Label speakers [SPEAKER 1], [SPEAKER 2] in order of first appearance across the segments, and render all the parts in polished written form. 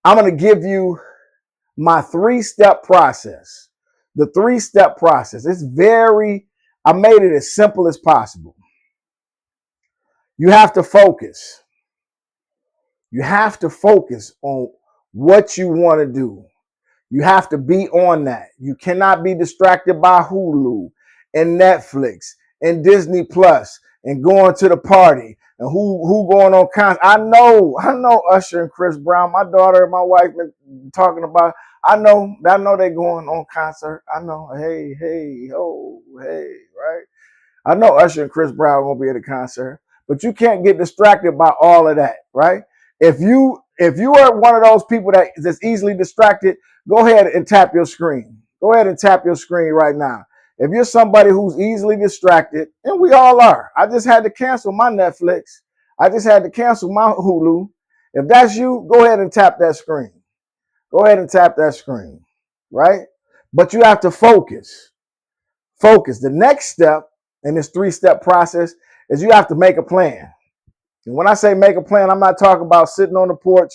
[SPEAKER 1] I'm going to give you my 3-step process. The 3-step process. I made it as simple as possible. You have to focus. You have to focus on what you want to do. You have to be on that. You cannot be distracted by Hulu and Netflix and Disney Plus and going to the party and who going on concert. I know Usher and Chris Brown. My daughter and my wife been talking about. I know they going on concert. I know. Hey, right? I know Usher and Chris Brown gonna be at a concert, but you can't get distracted by all of that, right? If you are one of those people that's easily distracted, go ahead and tap your screen. Go ahead and tap your screen right now. If you're somebody who's easily distracted, and we all are, I just had to cancel my Netflix. I just had to cancel my Hulu. If that's you, go ahead and tap that screen. Go ahead and tap that screen, right? But you have to focus. Focus. The next step in this 3-step process is you have to make a plan. And when I say make a plan, I'm not talking about sitting on the porch,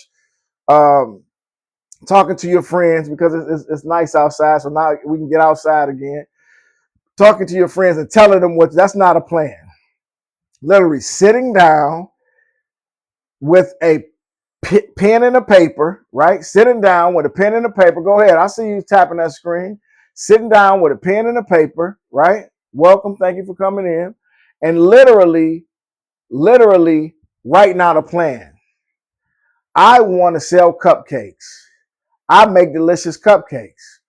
[SPEAKER 1] talking to your friends because it's nice outside. So now we can get outside again. Talking to your friends and telling them that's not a plan. Literally sitting down with a pen and a paper, right? Sitting down with a pen and a paper. Go ahead. I see you tapping that screen. Sitting down with a pen and a paper, right? Welcome. Thank you for coming in. And literally writing out a plan. I want to sell cupcakes. I make delicious cupcakes.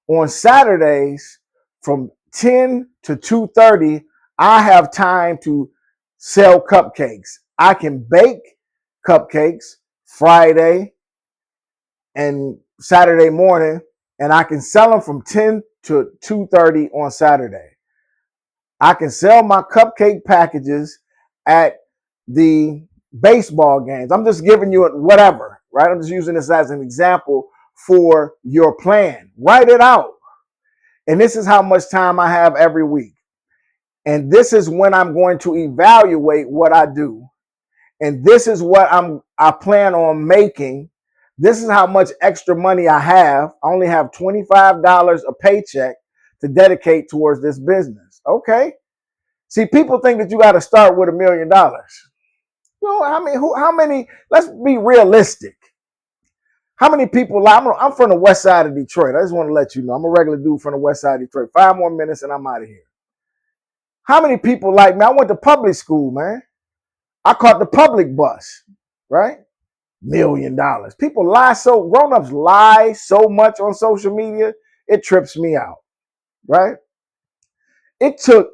[SPEAKER 1] On Saturdays from 10 to 2:30, I have time to sell cupcakes. I can bake cupcakes Friday and Saturday morning, and I can sell them from 10 to 2:30 on Saturday. I can sell my cupcake packages at the baseball games. I'm just giving you whatever, right? I'm just using this as an example for your plan. Write it out. And this is how much time I have every week. And this is when I'm going to evaluate what I do. And this is what I plan on making. This is how much extra money I have. I only have $25 a paycheck to dedicate towards this business. Okay. See, people think that you got to start with $1 million. You know, how many, let's be realistic. How many people, I'm from the west side of Detroit. I just want to let you know, I'm a regular dude from the west side of Detroit. 5 more minutes and I'm out of here. How many people like me? I went to public school, man. I caught the public bus, right? $1 million. People grown-ups lie so much on social media, it trips me out, right? It took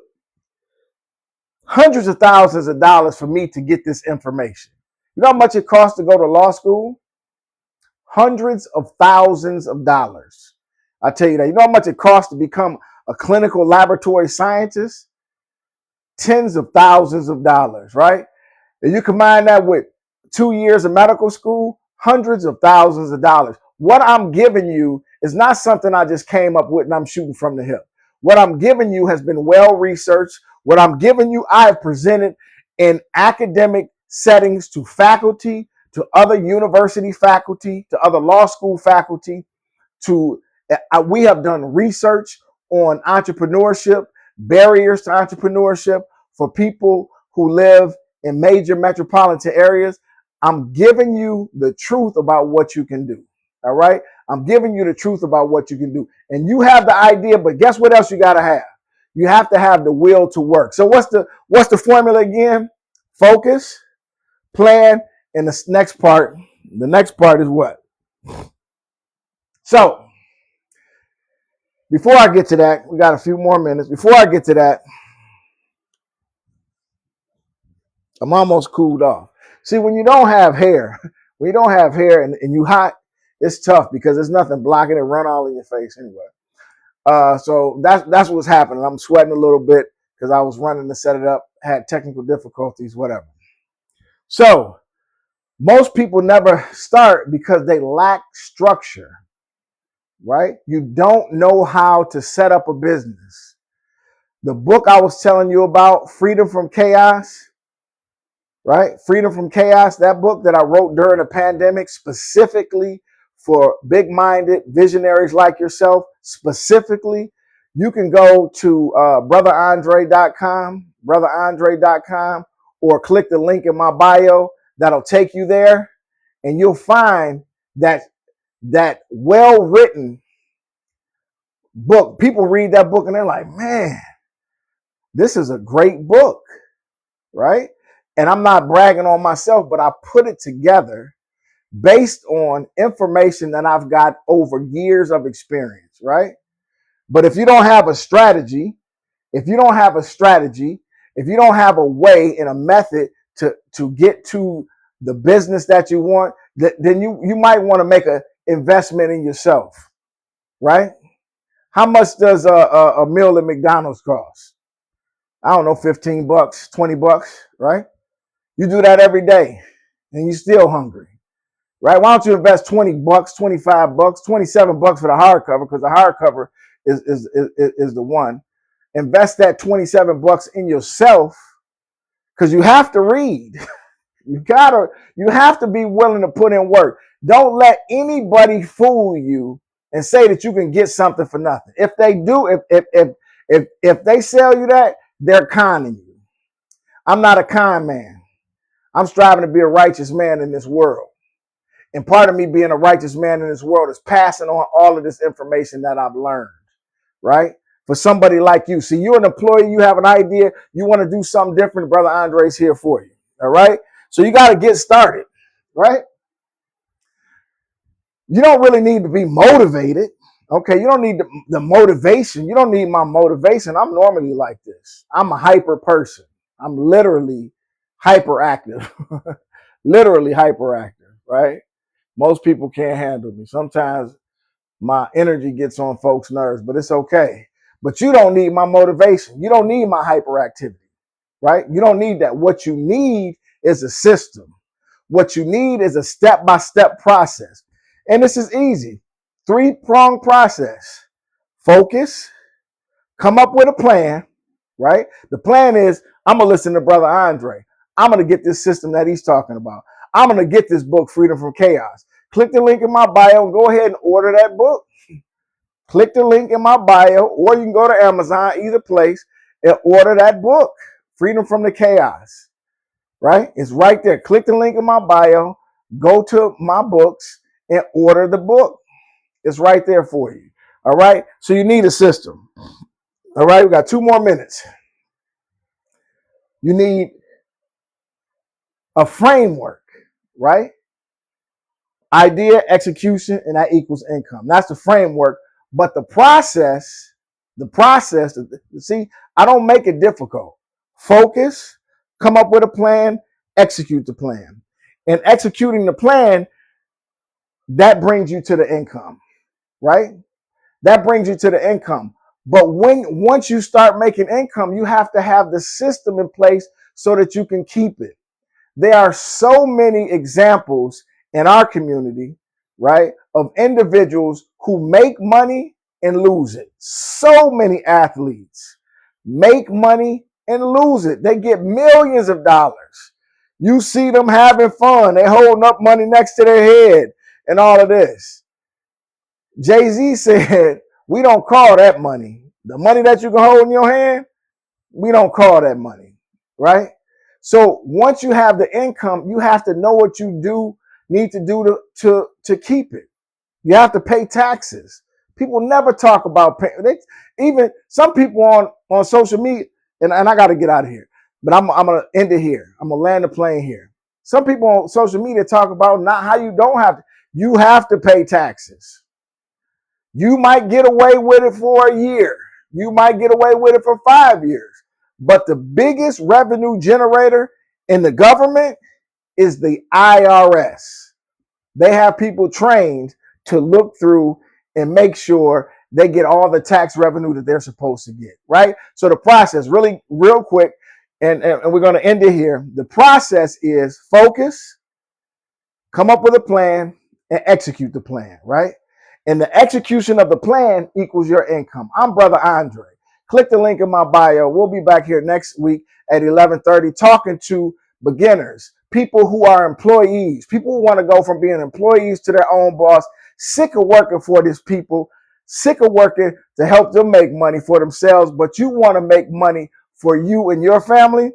[SPEAKER 1] hundreds of thousands of dollars for me to get this information. You know how much it costs to go to law school? Hundreds of thousands of dollars. I tell you that. You know how much it costs to become a clinical laboratory scientist? Tens of thousands of dollars, right? And you combine that with 2 years of medical school, hundreds of thousands of dollars. What I'm giving you is not something I just came up with and I'm shooting from the hip. What I'm giving you has been well researched. What I'm giving you, I have presented in academic settings to faculty, to other university faculty, to other law school faculty. We have done research on entrepreneurship, barriers to entrepreneurship for people who live in major metropolitan areas. I'm giving you the truth about what you can do. All right. I'm giving you the truth about what you can do. And you have the idea, but guess what else you got to have? You have to have the will to work. So what's the formula again? Focus, plan, and the next part is what? So before I get to that, we got a few more minutes. Before I get to that, I'm almost cooled off. See, when you don't have hair and you hot, it's tough because there's nothing blocking it, run all in your face anyway. So that's what's happening. I'm sweating a little bit because I was running to set it up, had technical difficulties, whatever. So most people never start because they lack structure, right? You don't know how to set up a business. The book I was telling you about, Freedom from Chaos, right? Freedom from Chaos, that book that I wrote during the pandemic specifically for big-minded visionaries like yourself specifically, you can go to brotherandre.com, or click the link in my bio. That'll take you there, and you'll find that well-written book. People read that book and they're like, man, this is a great book, right? And I'm not bragging on myself, but I put it together based on information that I've got over years of experience, right? But if you don't have a strategy, if you don't have a way and a method to get to the business that you want, then you might want to make an investment in yourself, right? How much does a meal at McDonald's cost? I don't know, 15 bucks, 20 bucks, right? You do that every day and you're still hungry, right? Why don't you invest 20 bucks, 25 bucks, 27 bucks for the hardcover, because the hardcover is the one. Invest that 27 bucks in yourself, because you have to read. You have to be willing to put in work. Don't let anybody fool you and say that you can get something for nothing. If they do, if they sell you that, they're conning you. I'm not a con man. I'm striving to be a righteous man in this world. And part of me being a righteous man in this world is passing on all of this information that I've learned, right? For somebody like you. See, you're an employee, you have an idea, you want to do something different, Brother Andre's here for you, all right? So you got to get started, right? You don't really need to be motivated. Okay, you don't need the motivation. You don't need my motivation. I'm normally like this. I'm a hyper person. I'm literally hyperactive. Literally hyperactive, right? Most people can't handle me. Sometimes my energy gets on folks' nerves, but it's okay. But you don't need my motivation. You don't need my hyperactivity, right? You don't need that. What you need is a system. What you need is a step-by-step process. And this is easy. 3-pronged process. Focus. Come up with a plan, right? The plan is, I'm going to listen to Brother Andre. I'm going to get this system that he's talking about. I'm going to get this book, Freedom from Chaos. Click the link in my bio and go ahead and order that book. Click the link in my bio, or you can go to Amazon, either place, and order that book, Freedom from the Chaos, right? It's right there. Click the link in my bio, go to my books, and order the book. It's right there for you, all right? So you need a system, all right? We got 2 more minutes. You need a framework, right? Idea, execution, and that equals income. That's the framework. But the process, see, I don't make it difficult. Focus, come up with a plan, execute the plan. And executing the plan, that brings you to the income, right? That brings you to the income. But once you start making income, you have to have the system in place so that you can keep it. There are so many examples in our community, right, of individuals who make money and lose it. So many athletes make money and lose it. They get millions of dollars. You see them having fun. They holding up money next to their head and all of this. Jay-Z said, we don't call that money. The money that you can hold in your hand, we don't call that money, right? So once you have the income, you have to know what you need to do to keep it. You have to pay taxes. People never talk about paying. Even some people on social media, and I got to get out of here, but I'm going to end it here. I'm going to land the plane here. Some people on social media talk about not how you don't have to. You have to pay taxes. You might get away with it for a year. You might get away with it for 5 years. But the biggest revenue generator in the government is the IRS. They have people trained to look through and make sure they get all the tax revenue that they're supposed to get, right? So the process, really real quick, and we're going to end it here. The process is focus, come up with a plan, and execute the plan, right? And the execution of the plan equals your income. I'm Brother Andre. Click the link in my bio. We'll be back here next week at 11:30 talking to beginners, people who are employees, people who want to go from being employees to their own boss, sick of working for these people, sick of working to help them make money for themselves, but you want to make money for you and your family.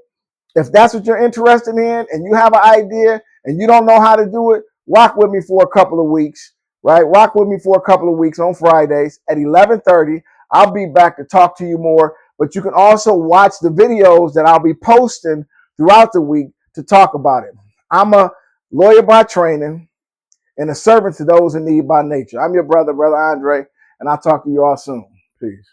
[SPEAKER 1] If that's what you're interested in and you have an idea and you don't know how to do it, rock with me for a couple of weeks, right? Rock with me for a couple of weeks on Fridays at 11:30. I'll be back to talk to you more, but you can also watch the videos that I'll be posting throughout the week to talk about it. I'm a lawyer by training and a servant to those in need by nature. I'm your brother, Brother Andre, and I'll talk to you all soon. Peace.